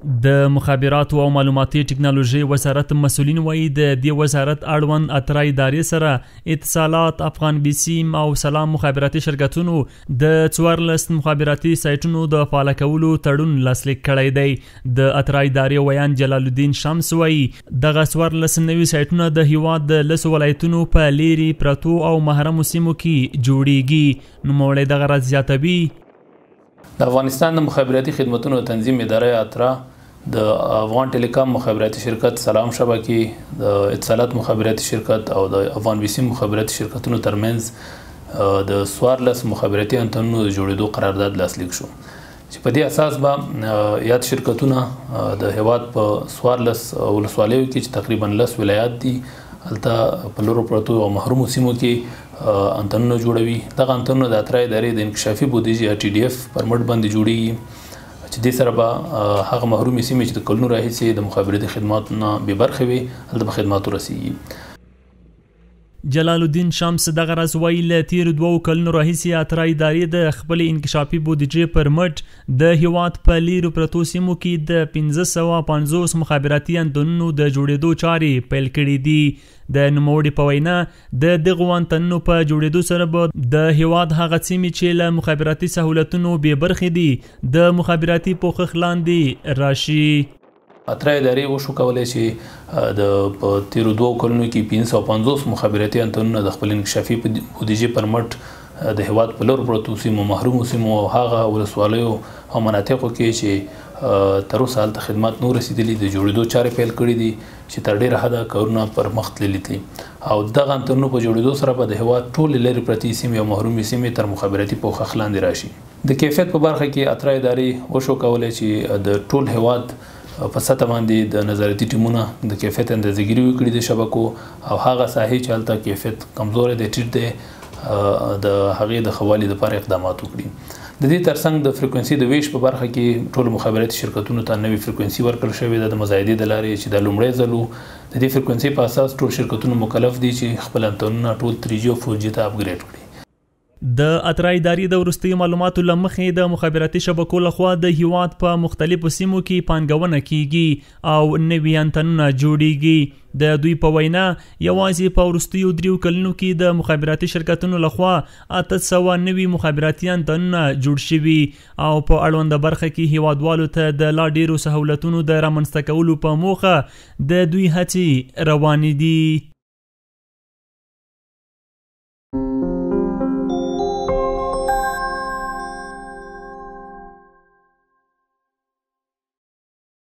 د مخابراتو او معلوماتي ټکنالوژي وزارت مسؤلین وایي د دې وزارت اړوند اترا ادارې سره اتصالات، افغان بیسیم او سلام مخابراتي شرکتونو د 14 مخابراتي سایټونو د فعال کولو تړون لاسلیک کړی دی. د اترا ادارې ویان جلال الدین شمس وایي دغه 14 نوي سایټونه د هیواد د 10 ولایتونو په لیري پرتو او محرمو سیمو کې جوړیږي. نوموړی دغه راز زیاتوي د افغانستان د مخابراتي خدمتونو تنظیم اداره اترا د افغان ټیلیکام مخابراتي شرکت، سلام شبکې، د اتصالات مخابراتي شرکت او د افغان بیسیم مخابراتي شرکتونو ترمنځ د 14 مخابراتي انتنونو د جوړېدو قرارداد لاسلیک شو چې په دې اساس به یاد شرکتونه د هیواد په 14 ولسوالیو کې چې تقریبا 10 ولایات دي هلته په لورو پرتو او محرومو سیمو کې انتنونه جوړوي. دغه انتنونه د اترا ادارې د انکشافي بودیجې TDF پر مټ باندې جوړیږي چې دې سره به هغه محرومې سیمې چې د کلونو راهیسې د مخابراتي خدماتو نه بې برخې وي هلته به خدماتو رسیږي. جلال الدین شمس دغه راز وایي له تیرو 2 کلونو راهیسې اترا ادارې د خپل انکشافي بودیجې پر مټ د هیواد په لیرو پرتو سیمو کې د 1550 مخابراتي انتنونو د جوړېدو چارې پیل کړې دي. د نوموړي په وینا د دغو انتنونو په جوړېدو سره به د هیواد هغه سیمې چې له مخابراتي سهولتونو بې برخې دي د مخابراتي پوښښ لاندې راشي. اترا ادارې وشو کولای چې د په تیرو 2 کلونو کې 550 مخابراتي انتنونه د خپل انکشافي بودیجې پر مټ د هیواد په لور پرتو سیمو، محرومو سیمو او هغه ولسوالیو او مناطقو کې چې تر اوسه هلته خدمات نور رسیدلي د جوړېدو چارې پیل کړي دي چې تر ډېره حده کارونه پر مخ تللي دي او دغه انتنونو په جوړېدو سره به د هیواد ټولې لرې پرتې سیمې او محرومې سیمې تر مخابراتي پوښښ لاندې راشي. د کیفیت په برخه کې اترا ادارې وشو کولای چې د ټول هیواد په سطح باندې د نظارتي ټیمونه د کیفیت اندازه‌ګیري وکړي د شبکو او هغه ساحې چې هلته کیفیت کمزوری دی، ټیټ دی، د هغې د ښه والي لپاره اقدامات وکړي. د دې ترڅنګ د فریکونسي د ویش په برخه کې ټولو مخابراتي شرکتونو ته نوې فریکونسي ورکړل شوې ده د مزایدې د لارې چې د لومړی ځل د دې فریکونسي په اساس ټول شرکتونه مکلف دي چې خپل انتنونه ټول 3G او 4G ته اپګریډ کړي. د اترا ادارې د وروستیو معلوماتو له مخې د مخابراتي شبکو لخوا د هیواد په مختلفو سیمو کې پانګونه کیږي او نوي انتنونه جوړیږي. د دوی په وینا یوازې په وروستیو 3 کلونو کې د مخابراتي شرکتونو لخوا 800 نوي مخابراتي انتنونه جوړ شوي او په اړونده برخه کې هیوادوالو ته د لا ډیرو سهولتونو د رامنځته کولو په موخه د دوی هڅې روانې دي.